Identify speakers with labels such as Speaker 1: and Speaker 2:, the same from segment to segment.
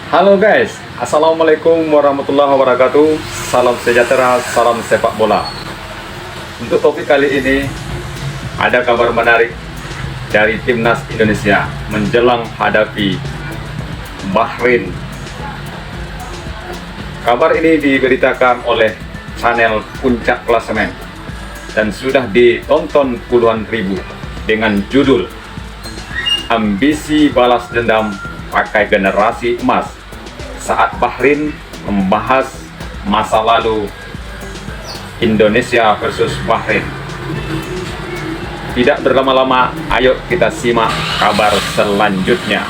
Speaker 1: Halo guys, Assalamualaikum warahmatullahi wabarakatuh. Salam sejahtera, salam sepak bola. Untuk topik kali ini, ada kabar menarik dari Timnas Indonesia menjelang hadapi Bahrain. Kabar ini diberitakan oleh channel Puncak Klasemen dan sudah ditonton puluhan ribu dengan judul Ambisi Balas Dendam Pakai Generasi Emas saat Bahrain membahas masa lalu Indonesia versus Bahrain. Tidak berlama-lama, ayo kita simak kabar selanjutnya.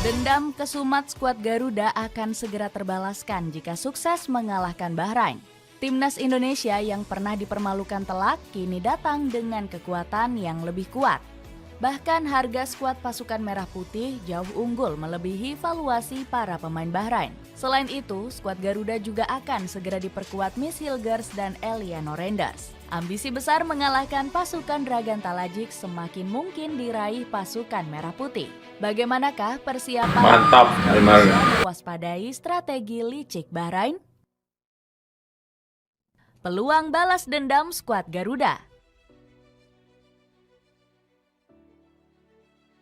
Speaker 2: Dendam kesumat skuad Garuda akan segera terbalaskan jika sukses mengalahkan Bahrain. Timnas Indonesia yang pernah dipermalukan telak kini datang dengan kekuatan yang lebih kuat. Bahkan harga skuad pasukan Merah Putih jauh unggul melebihi valuasi para pemain Bahrain. Selain itu, skuad Garuda juga akan segera diperkuat Miss Hilgers dan Eliano Renders. Ambisi besar mengalahkan pasukan Dragan Talajik semakin mungkin diraih pasukan Merah Putih. Bagaimanakah persiapan?
Speaker 1: Mantap, Almar.
Speaker 2: Waspadai strategi licik Bahrain? Peluang balas dendam skuad Garuda.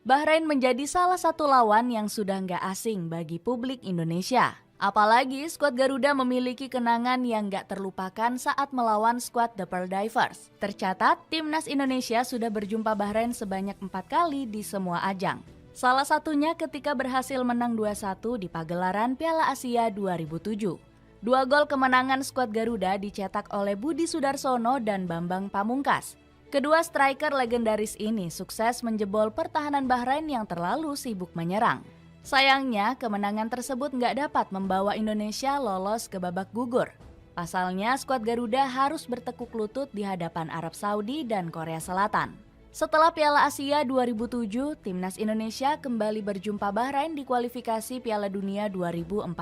Speaker 2: Bahrain menjadi salah satu lawan yang sudah nggak asing bagi publik Indonesia. Apalagi skuad Garuda memiliki kenangan yang nggak terlupakan saat melawan skuad The Pearl Divers. Tercatat, Timnas Indonesia sudah berjumpa Bahrain sebanyak 4 kali di semua ajang. Salah satunya ketika berhasil menang 2-1 di pagelaran Piala Asia 2007. 2 gol kemenangan skuad Garuda dicetak oleh Budi Sudarsono dan Bambang Pamungkas. Kedua striker legendaris ini sukses menjebol pertahanan Bahrain yang terlalu sibuk menyerang. Sayangnya, kemenangan tersebut nggak dapat membawa Indonesia lolos ke babak gugur. Pasalnya, skuad Garuda harus bertekuk lutut di hadapan Arab Saudi dan Korea Selatan. Setelah Piala Asia 2007, Timnas Indonesia kembali berjumpa Bahrain di kualifikasi Piala Dunia 2014.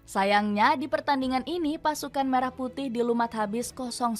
Speaker 2: Sayangnya di pertandingan ini pasukan Merah Putih dilumat habis 0-10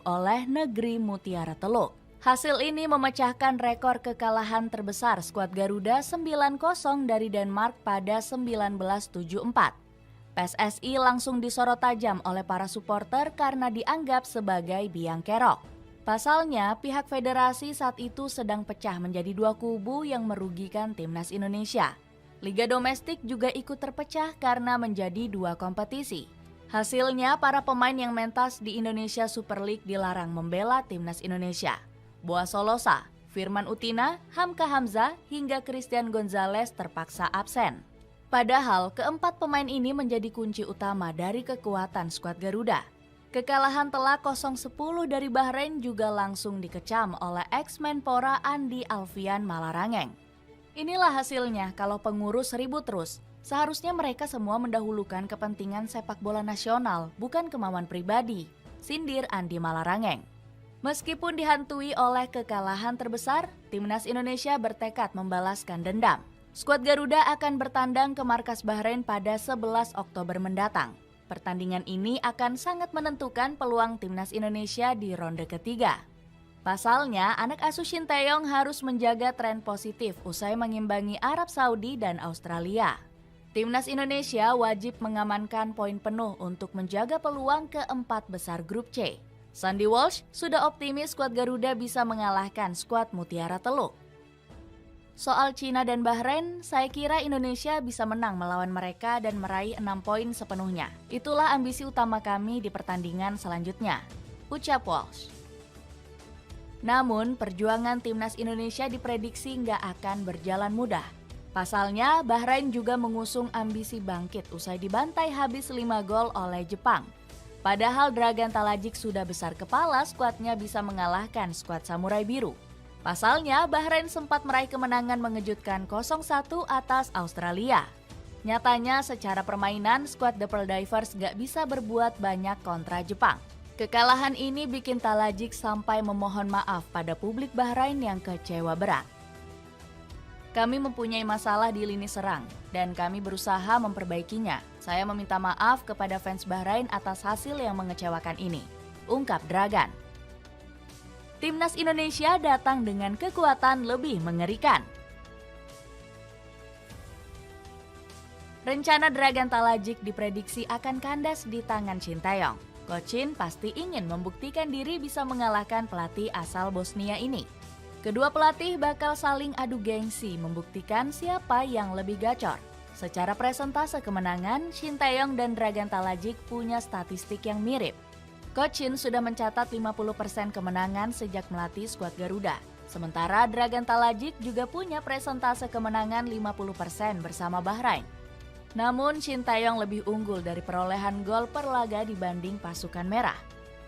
Speaker 2: oleh Negeri Mutiara Teluk. Hasil ini memecahkan rekor kekalahan terbesar skuad Garuda 9-0 dari Denmark pada 1974. PSSI langsung disorot tajam oleh para supporter karena dianggap sebagai biang kerok. Pasalnya, pihak federasi saat itu sedang pecah menjadi 2 kubu yang merugikan Timnas Indonesia. Liga domestik juga ikut terpecah karena menjadi 2 kompetisi. Hasilnya, para pemain yang mentas di Indonesia Super League dilarang membela Timnas Indonesia. Boa Solosa, Firman Utina, Hamka Hamzah, hingga Christian Gonzalez terpaksa absen. Padahal, keempat pemain ini menjadi kunci utama dari kekuatan skuad Garuda. Kekalahan telak 0-10 dari Bahrain juga langsung dikecam oleh ex-Menpora Andi Alfian Malarangeng. Inilah hasilnya kalau pengurus ribut terus. Seharusnya mereka semua mendahulukan kepentingan sepak bola nasional, bukan kemauan pribadi, sindir Andi Malarangeng. Meskipun dihantui oleh kekalahan terbesar, Timnas Indonesia bertekad membalaskan dendam. Skuad Garuda akan bertandang ke markas Bahrain pada 11 Oktober mendatang. Pertandingan ini akan sangat menentukan peluang Timnas Indonesia di ronde ketiga. Pasalnya, anak asuh Shin Tae-yong harus menjaga tren positif usai mengimbangi Arab Saudi dan Australia. Timnas Indonesia wajib mengamankan poin penuh untuk menjaga peluang keempat besar grup C. Sandy Walsh sudah optimis skuad Garuda bisa mengalahkan skuad Mutiara Teluk. Soal Cina dan Bahrain, saya kira Indonesia bisa menang melawan mereka dan meraih 6 poin sepenuhnya. Itulah ambisi utama kami di pertandingan selanjutnya, ucap Walsh. Namun, perjuangan Timnas Indonesia diprediksi nggak akan berjalan mudah. Pasalnya, Bahrain juga mengusung ambisi bangkit usai dibantai habis 5 gol oleh Jepang. Padahal Dragan Talajik sudah besar kepala skuadnya bisa mengalahkan skuad Samurai Biru. Pasalnya, Bahrain sempat meraih kemenangan mengejutkan 0-1 atas Australia. Nyatanya, secara permainan, skuad The Pearl Divers nggak bisa berbuat banyak kontra Jepang. Kekalahan ini bikin Talajik sampai memohon maaf pada publik Bahrain yang kecewa berat. Kami mempunyai masalah di lini serang dan kami berusaha memperbaikinya. Saya meminta maaf kepada fans Bahrain atas hasil yang mengecewakan ini, ungkap Dragan. Timnas Indonesia datang dengan kekuatan lebih mengerikan. Rencana Dragan Talajic diprediksi akan kandas di tangan Shin Tae-yong. Coach Shin pasti ingin membuktikan diri bisa mengalahkan pelatih asal Bosnia ini. Kedua pelatih bakal saling adu gengsi membuktikan siapa yang lebih gacor. Secara presentase kemenangan, Shin Tae-yong dan Dragan Talajic punya statistik yang mirip. Coach Shin sudah mencatat 50% kemenangan sejak melatih skuad Garuda. Sementara Dragan Talajic juga punya presentase kemenangan 50% bersama Bahrain. Namun Shin Tae-yong lebih unggul dari perolehan gol per laga dibanding pasukan merah.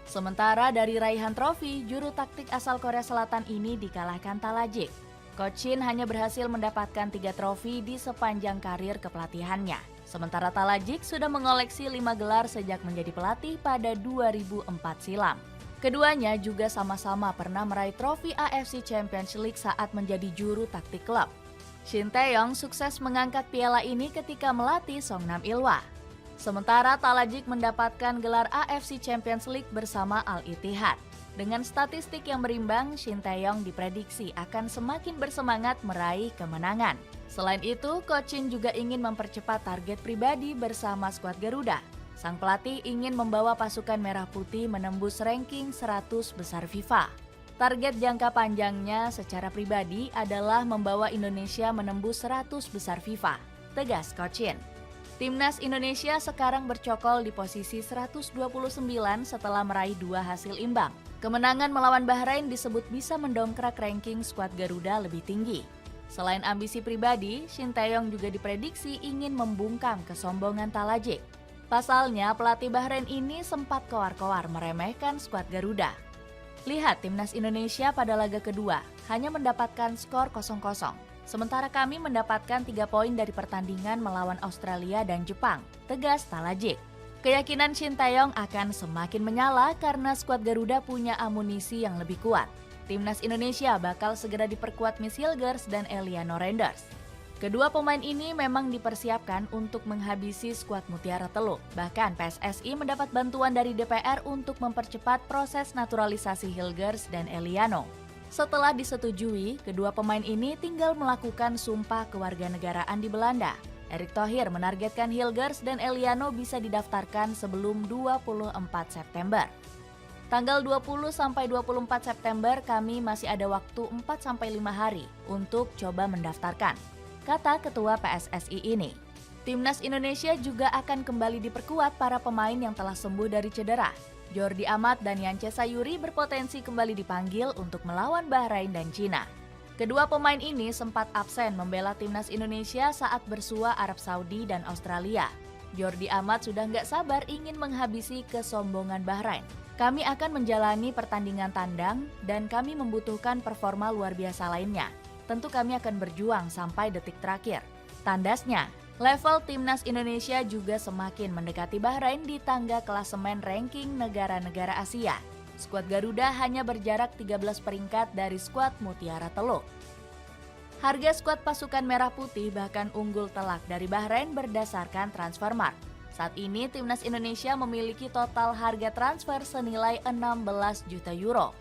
Speaker 2: Sementara dari raihan trofi, juru taktik asal Korea Selatan ini dikalahkan Talajic. Coach Shin hanya berhasil mendapatkan 3 trofi di sepanjang karir kepelatihannya. Sementara Talajic sudah mengoleksi 5 gelar sejak menjadi pelatih pada 2004 silam. Keduanya juga sama-sama pernah meraih trofi AFC Champions League saat menjadi juru taktik klub. Shin Tae-yong sukses mengangkat piala ini ketika melatih Songnam Ilhwa. Sementara Talajic mendapatkan gelar AFC Champions League bersama Al Ittihad. Dengan statistik yang berimbang, Shin Tae-yong diprediksi akan semakin bersemangat meraih kemenangan. Selain itu, Coach Shin juga ingin mempercepat target pribadi bersama skuad Garuda. Sang pelatih ingin membawa pasukan Merah Putih menembus ranking 100 besar FIFA. Target jangka panjangnya secara pribadi adalah membawa Indonesia menembus 100 besar FIFA, tegas Coach Shin. Timnas Indonesia sekarang bercokol di posisi 129 setelah meraih 2 hasil imbang. Kemenangan melawan Bahrain disebut bisa mendongkrak ranking skuad Garuda lebih tinggi. Selain ambisi pribadi, Shin Tae-yong juga diprediksi ingin membungkam kesombongan Talajic. Pasalnya, pelatih Bahrain ini sempat koar-koar meremehkan skuad Garuda. Lihat Timnas Indonesia pada laga kedua, hanya mendapatkan skor 0-0. Sementara kami mendapatkan 3 poin dari pertandingan melawan Australia dan Jepang, tegas Talajic. Keyakinan Shin Tae-yong akan semakin menyala karena skuad Garuda punya amunisi yang lebih kuat. Timnas Indonesia bakal segera diperkuat Miss Hilgers dan Eliano Renders. Kedua pemain ini memang dipersiapkan untuk menghabisi skuad Mutiara Teluk. Bahkan PSSI mendapat bantuan dari DPR untuk mempercepat proses naturalisasi Hilgers dan Eliano. Setelah disetujui, kedua pemain ini tinggal melakukan sumpah kewarganegaraan di Belanda. Erick Thohir menargetkan Hilgers dan Eliano bisa didaftarkan sebelum 24 September. Tanggal 20-24 September kami masih ada waktu 4-5 hari untuk coba mendaftarkan, kata Ketua PSSI ini. Timnas Indonesia juga akan kembali diperkuat para pemain yang telah sembuh dari cedera. Jordi Amat dan Yance Sayuri berpotensi kembali dipanggil untuk melawan Bahrain dan Cina. Kedua pemain ini sempat absen membela Timnas Indonesia saat bersua Arab Saudi dan Australia. Jordi Amat sudah nggak sabar ingin menghabisi kesombongan Bahrain. Kami akan menjalani pertandingan tandang dan kami membutuhkan performa luar biasa lainnya. Tentu kami akan berjuang sampai detik terakhir. Tandasnya, level Timnas Indonesia juga semakin mendekati Bahrain di tangga klasemen ranking negara-negara Asia. Skuad Garuda hanya berjarak 13 peringkat dari skuad Mutiara Teluk. Harga skuad pasukan Merah Putih bahkan unggul telak dari Bahrain berdasarkan Transfermarkt. Saat ini Timnas Indonesia memiliki total harga transfer senilai 16 juta euro.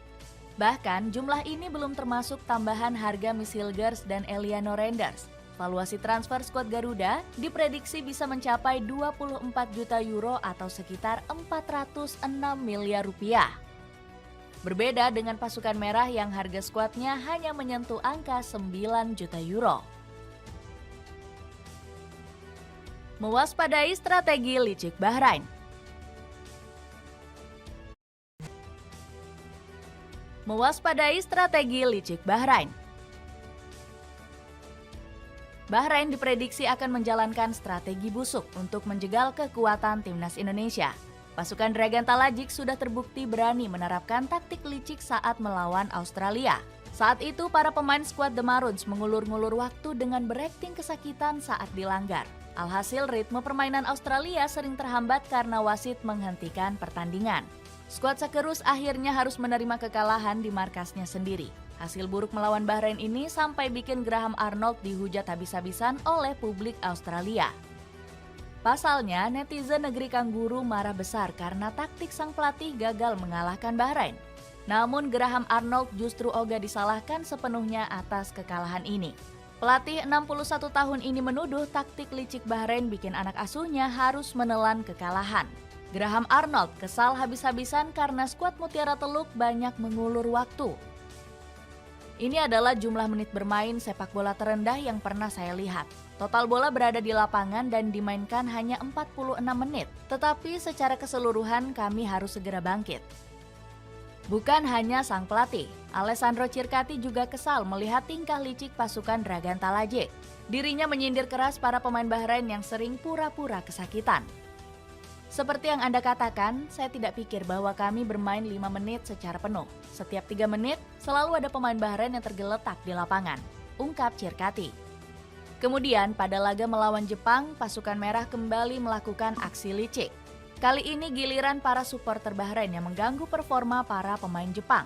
Speaker 2: Bahkan jumlah ini belum termasuk tambahan harga Miss Hilgers dan Eliano Renders. Valuasi transfer skuad Garuda diprediksi bisa mencapai 24 juta euro atau sekitar 406 miliar rupiah. Berbeda dengan pasukan merah yang harga skuadnya hanya menyentuh angka 9 juta euro. Mewaspadai strategi licik Bahrain. Mewaspadai strategi licik Bahrain. Bahrain diprediksi akan menjalankan strategi busuk untuk menjegal kekuatan Timnas Indonesia. Pasukan Dragan Talajic sudah terbukti berani menerapkan taktik licik saat melawan Australia. Saat itu para pemain skuad The Maroons mengulur-ngulur waktu dengan berakting kesakitan saat dilanggar. Alhasil ritme permainan Australia sering terhambat karena wasit menghentikan pertandingan. Skuad Socceroos akhirnya harus menerima kekalahan di markasnya sendiri. Hasil buruk melawan Bahrain ini sampai bikin Graham Arnold dihujat habis-habisan oleh publik Australia. Pasalnya, netizen negeri Kangguru marah besar karena taktik sang pelatih gagal mengalahkan Bahrain. Namun Graham Arnold justru ogah disalahkan sepenuhnya atas kekalahan ini. Pelatih 61 tahun ini menuduh taktik licik Bahrain bikin anak asuhnya harus menelan kekalahan. Graham Arnold kesal habis-habisan karena skuad Mutiara Teluk banyak mengulur waktu. Ini adalah jumlah menit bermain sepak bola terendah yang pernah saya lihat. Total bola berada di lapangan dan dimainkan hanya 46 menit, tetapi secara keseluruhan kami harus segera bangkit. Bukan hanya sang pelatih, Alessandro Circati juga kesal melihat tingkah licik pasukan Dragan Talajik. Dirinya menyindir keras para pemain Bahrain yang sering pura-pura kesakitan. Seperti yang Anda katakan, saya tidak pikir bahwa kami bermain 5 menit secara penuh. Setiap 3 menit, selalu ada pemain Bahrain yang tergeletak di lapangan, ungkap Circati. Kemudian pada laga melawan Jepang, pasukan merah kembali melakukan aksi licik. Kali ini giliran para supporter Bahrain yang mengganggu performa para pemain Jepang.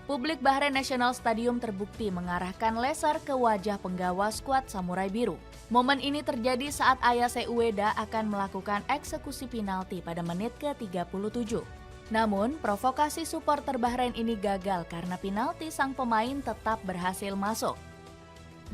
Speaker 2: Publik Bahrain National Stadium terbukti mengarahkan laser ke wajah penggawa skuad Samurai Biru. Momen ini terjadi saat Ayase Ueda akan melakukan eksekusi penalti pada menit ke-37. Namun, provokasi supporter Bahrain ini gagal karena penalti sang pemain tetap berhasil masuk.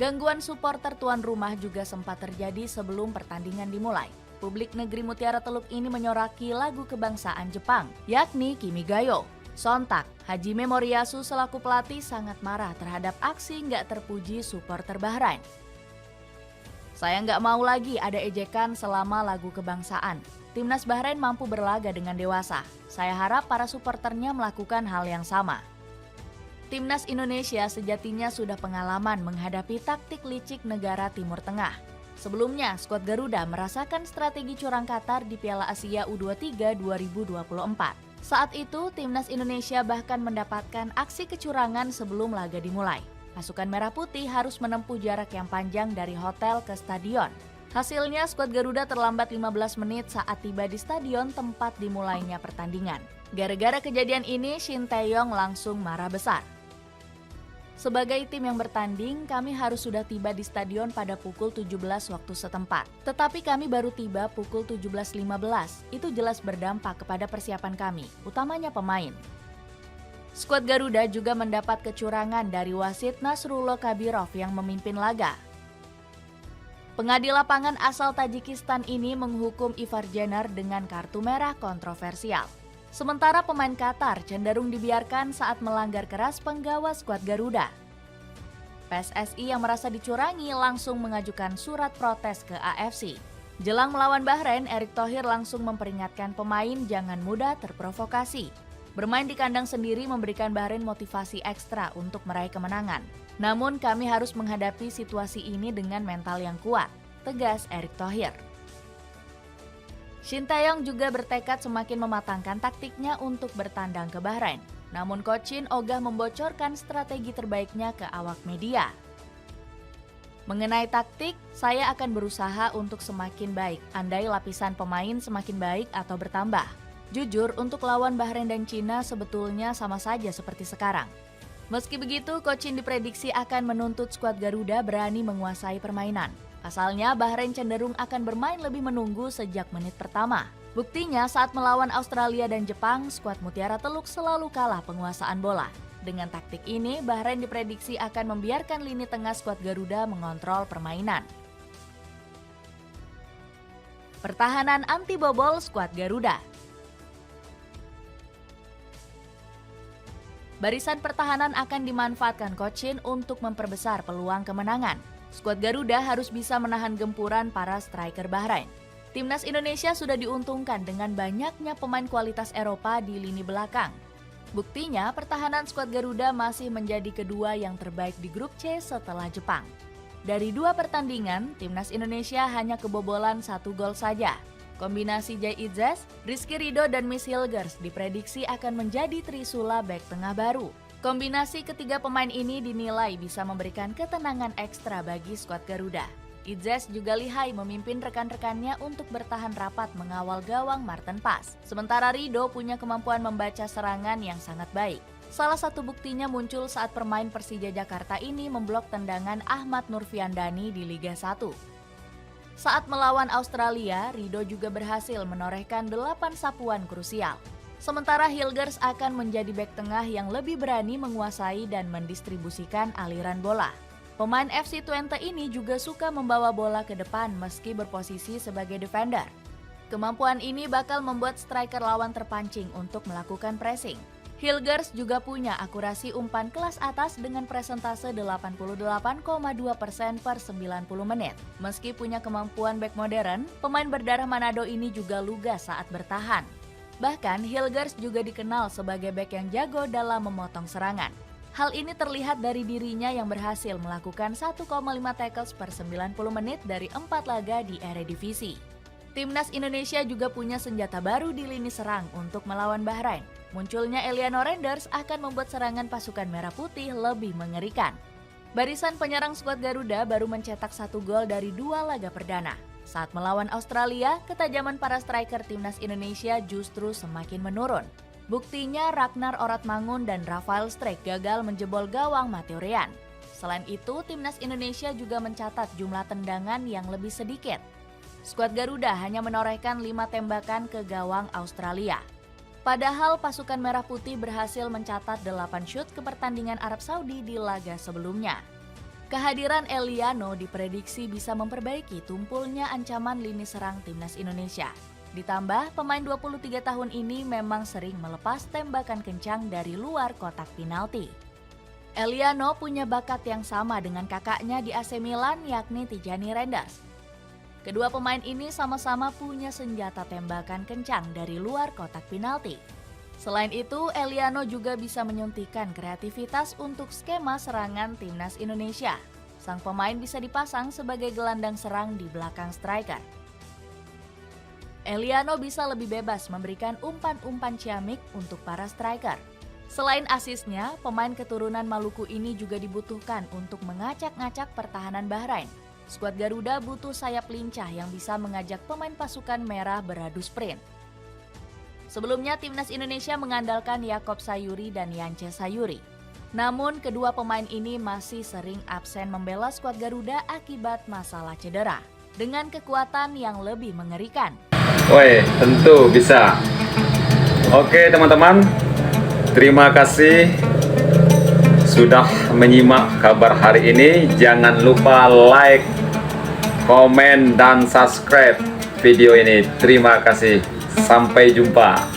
Speaker 2: Gangguan supporter tuan rumah juga sempat terjadi sebelum pertandingan dimulai. Publik negeri Mutiara Teluk ini menyoraki lagu kebangsaan Jepang, yakni Kimigayo. Sontak, Hajime Moriyasu selaku pelatih sangat marah terhadap aksi nggak terpuji supporter Bahrain. Saya nggak mau lagi ada ejekan selama lagu kebangsaan. Timnas Bahrain mampu berlaga dengan dewasa. Saya harap para supporternya melakukan hal yang sama. Timnas Indonesia sejatinya sudah pengalaman menghadapi taktik licik negara Timur Tengah. Sebelumnya, skuad Garuda merasakan strategi curang Qatar di Piala Asia U23 2024. Saat itu, Timnas Indonesia bahkan mendapatkan aksi kecurangan sebelum laga dimulai. Pasukan Merah Putih harus menempuh jarak yang panjang dari hotel ke stadion. Hasilnya, skuad Garuda terlambat 15 menit saat tiba di stadion tempat dimulainya pertandingan. Gara-gara kejadian ini, Shin Tae-yong langsung marah besar. Sebagai tim yang bertanding, kami harus sudah tiba di stadion pada pukul 17 waktu setempat. Tetapi kami baru tiba pukul 17.15. Itu jelas berdampak kepada persiapan kami, utamanya pemain. Skuad Garuda juga mendapat kecurangan dari wasit Nasrullah Kabirov yang memimpin laga. Pengadil lapangan asal Tajikistan ini menghukum Ivar Jenner dengan kartu merah kontroversial. Sementara pemain Qatar cenderung dibiarkan saat melanggar keras penggawa skuad Garuda. PSSI yang merasa dicurangi langsung mengajukan surat protes ke AFC. Jelang melawan Bahrain, Erick Thohir langsung memperingatkan pemain jangan mudah terprovokasi. Bermain di kandang sendiri memberikan Bahrain motivasi ekstra untuk meraih kemenangan. Namun kami harus menghadapi situasi ini dengan mental yang kuat, tegas Erick Thohir. Shin Tae-yong juga bertekad semakin mematangkan taktiknya untuk bertandang ke Bahrain. Namun Coach Shin ogah membocorkan strategi terbaiknya ke awak media. Mengenai taktik, saya akan berusaha untuk semakin baik, andai lapisan pemain semakin baik atau bertambah. Jujur, untuk lawan Bahrain dan Cina sebetulnya sama saja seperti sekarang. Meski begitu, Coach Shin diprediksi akan menuntut skuad Garuda berani menguasai permainan. Pasalnya, Bahrain cenderung akan bermain lebih menunggu sejak menit pertama. Buktinya saat melawan Australia dan Jepang, skuad Mutiara Teluk selalu kalah penguasaan bola. Dengan taktik ini, Bahrain diprediksi akan membiarkan lini tengah skuad Garuda mengontrol permainan. Pertahanan anti bobol skuad Garuda. Barisan pertahanan akan dimanfaatkan Coach Shin untuk memperbesar peluang kemenangan. Skuad Garuda harus bisa menahan gempuran para striker Bahrain. Timnas Indonesia sudah diuntungkan dengan banyaknya pemain kualitas Eropa di lini belakang. Buktinya, pertahanan skuad Garuda masih menjadi kedua yang terbaik di grup C setelah Jepang. Dari 2 pertandingan, Timnas Indonesia hanya kebobolan 1 gol saja. Kombinasi Jay Idzes, Rizky Ridho, dan Miss Hilgers diprediksi akan menjadi trisula bek tengah baru. Kombinasi ketiga pemain ini dinilai bisa memberikan ketenangan ekstra bagi skuad Garuda. Idzes juga lihai memimpin rekan-rekannya untuk bertahan rapat mengawal gawang Marten Pas. Sementara Ridho punya kemampuan membaca serangan yang sangat baik. Salah satu buktinya muncul saat pemain Persija Jakarta ini memblok tendangan Ahmad Nurfiandani di Liga 1. Saat melawan Australia, Ridho juga berhasil menorehkan 8 sapuan krusial. Sementara Hilgers akan menjadi bek tengah yang lebih berani menguasai dan mendistribusikan aliran bola. Pemain FC Twente ini juga suka membawa bola ke depan meski berposisi sebagai defender. Kemampuan ini bakal membuat striker lawan terpancing untuk melakukan pressing. Hilgers juga punya akurasi umpan kelas atas dengan presentase 88,2% per 90 menit. Meski punya kemampuan bek modern, pemain berdarah Manado ini juga lugas saat bertahan. Bahkan Hilgers juga dikenal sebagai bek yang jago dalam memotong serangan. Hal ini terlihat dari dirinya yang berhasil melakukan 1,5 tackles per 90 menit dari 4 laga di Eredivisie. Timnas Indonesia juga punya senjata baru di lini serang untuk melawan Bahrain. Munculnya Eliano Renders akan membuat serangan pasukan Merah Putih lebih mengerikan. Barisan penyerang skuad Garuda baru mencetak 1 gol dari 2 laga perdana. Saat melawan Australia, ketajaman para striker Timnas Indonesia justru semakin menurun. Buktinya Ragnar Oratmangun dan Rafael Strijk gagal menjebol gawang Matteo Ryan. Selain itu, Timnas Indonesia juga mencatat jumlah tendangan yang lebih sedikit. Skuad Garuda hanya menorehkan 5 tembakan ke gawang Australia. Padahal pasukan Merah Putih berhasil mencatat 8 shoot ke pertandingan Arab Saudi di laga sebelumnya. Kehadiran Eliano diprediksi bisa memperbaiki tumpulnya ancaman lini serang Timnas Indonesia. Ditambah, pemain 23 tahun ini memang sering melepas tembakan kencang dari luar kotak penalti. Eliano punya bakat yang sama dengan kakaknya di AC Milan yakni Tijani Renders. Kedua pemain ini sama-sama punya senjata tembakan kencang dari luar kotak penalti. Selain itu, Eliano juga bisa menyuntikkan kreativitas untuk skema serangan Timnas Indonesia. Sang pemain bisa dipasang sebagai gelandang serang di belakang striker. Eliano bisa lebih bebas memberikan umpan-umpan ciamik untuk para striker. Selain asisnya, pemain keturunan Maluku ini juga dibutuhkan untuk mengacak-ngacak pertahanan Bahrain. Skuad Garuda butuh sayap lincah yang bisa mengajak pemain pasukan merah beradu sprint. Sebelumnya, Timnas Indonesia mengandalkan Yakob Sayuri dan Yance Sayuri. Namun, kedua pemain ini masih sering absen membela skuad Garuda akibat masalah cedera. Dengan kekuatan yang lebih mengerikan.
Speaker 1: Woi, tentu bisa. Oke teman-teman, terima kasih sudah menyimak kabar hari ini. Jangan lupa like, komen, dan subscribe video ini. Terima kasih. Sampai jumpa.